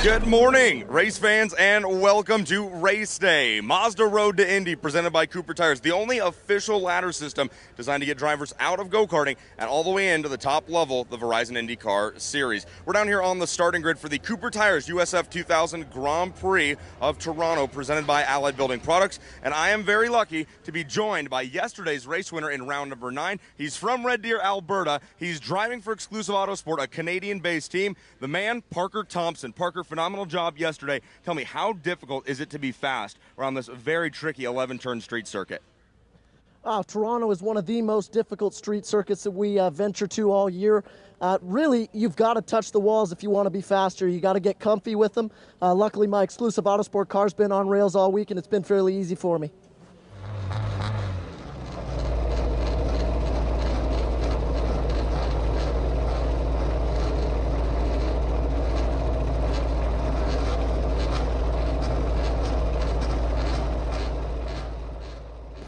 Good morning, race fans, and welcome to Race Day. Mazda Road to Indy, presented by Cooper Tires, the only official ladder system designed to get drivers out of go-karting and all the way into the top level, the Verizon IndyCar Series. We're down here on the starting grid for the Cooper Tires USF 2000 Grand Prix of Toronto, presented by Allied Building Products, and I am very lucky to be joined by yesterday's race winner in round number 9. He's from Red Deer, Alberta. He's driving for Exclusive Autosport, a Canadian-based team. The man, Parker Thompson. Parker, phenomenal job yesterday. Tell me, how difficult is it to be fast around this very tricky 11-turn street circuit? Toronto is one of the most difficult street circuits that we venture to all year. Really, you've got to touch the walls if you want to be faster. You got to get comfy with them. Luckily, my Exclusive Autosport car's been on rails all week, and it's been fairly easy for me.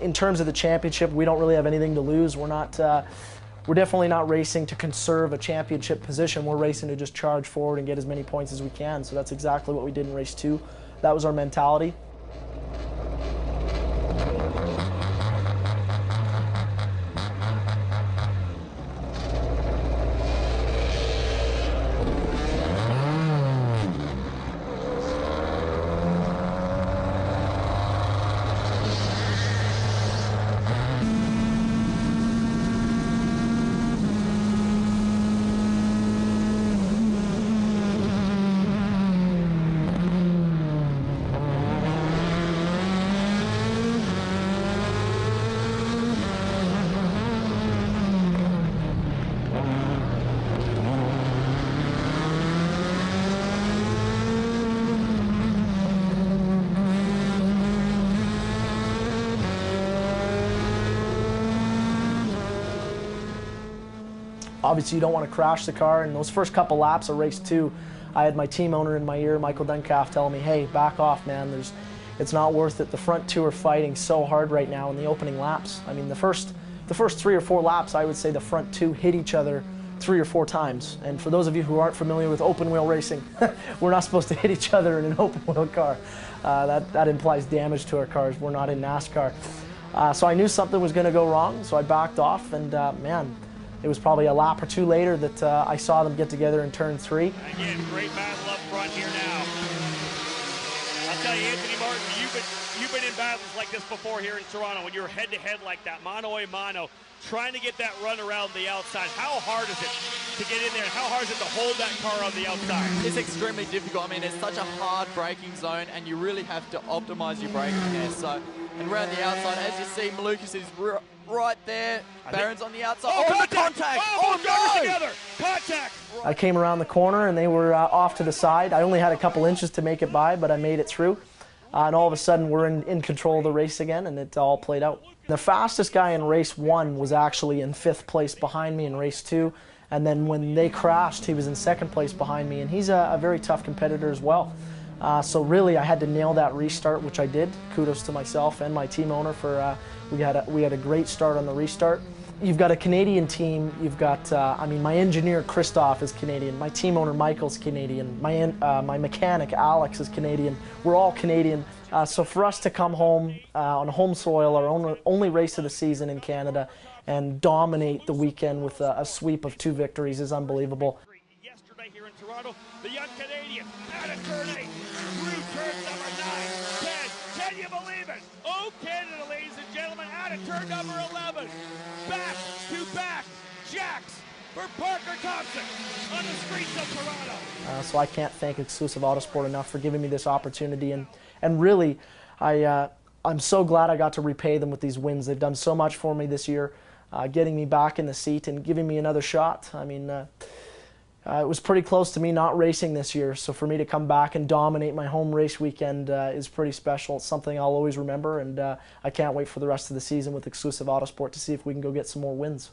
In terms of the championship, we don't really have anything to lose. We're definitely not racing to conserve a championship position. We're racing to just charge forward and get as many points as we can. So that's exactly what we did in race 2. That was our mentality. Obviously, you don't want to crash the car. In those first couple laps of race 2, I had my team owner in my ear, Michael Duncalf, telling me, hey, back off, man. It's not worth it. The front 2 are fighting so hard right now in the opening laps. I mean, the first 3 or 4 laps, I would say the front 2 hit each other 3 or 4 times. And for those of you who aren't familiar with open wheel racing, we're not supposed to hit each other in an open wheel car. That implies damage to our cars. We're not in NASCAR. So I knew something was going to go wrong, so I backed off, and man, it was probably a lap or 2 later that I saw them get together in turn 3. Again, great battle up front here now. I'll tell you, Anthony Martin, you've been in battles like this before here in Toronto when you're head-to-head like that, mano-a-mano, trying to get that run around the outside. How hard is it to get in there? How hard is it to hold that car on the outside? It's extremely difficult. I mean, it's such a hard braking zone, and you really have to optimize your braking there. So, and around the outside, as you see, Malukas is right there. Barron's on the outside. Oh, the contact! Oh no! Together. Contact! I came around the corner, and they were off to the side. I only had a couple inches to make it by, but I made it through. And all of a sudden, we're in control of the race again, and it all played out. The fastest guy in race 1 was actually in 5th place behind me in race 2. And then when they crashed, he was in 2nd place behind me, and he's a very tough competitor as well. So really, I had to nail that restart, which I did. Kudos to myself and my team owner for we had a great start on the restart. You've got a Canadian team. You've got I mean, my engineer Christoph is Canadian. My team owner Michael's Canadian. My mechanic Alex is Canadian. We're all Canadian. So for us to come home on home soil, our only race of the season in Canada, and dominate the weekend with a sweep of 2 victories is unbelievable. Yesterday here in Toronto, the young Canadian out of turn 8, through turn number 9, 10. Can you believe it? Oh, Canada, ladies and gentlemen, out of turn number 11. Back to back jacks for Parker Thompson on the streets of Toronto. So I can't thank Exclusive Autosport enough for giving me this opportunity, and really, I'm so glad I got to repay them with these wins. They've done so much for me this year, getting me back in the seat and giving me another shot. I mean, it was pretty close to me not racing this year, so for me to come back and dominate my home race weekend is pretty special. It's something I'll always remember, and I can't wait for the rest of the season with Exclusive Autosport to see if we can go get some more wins.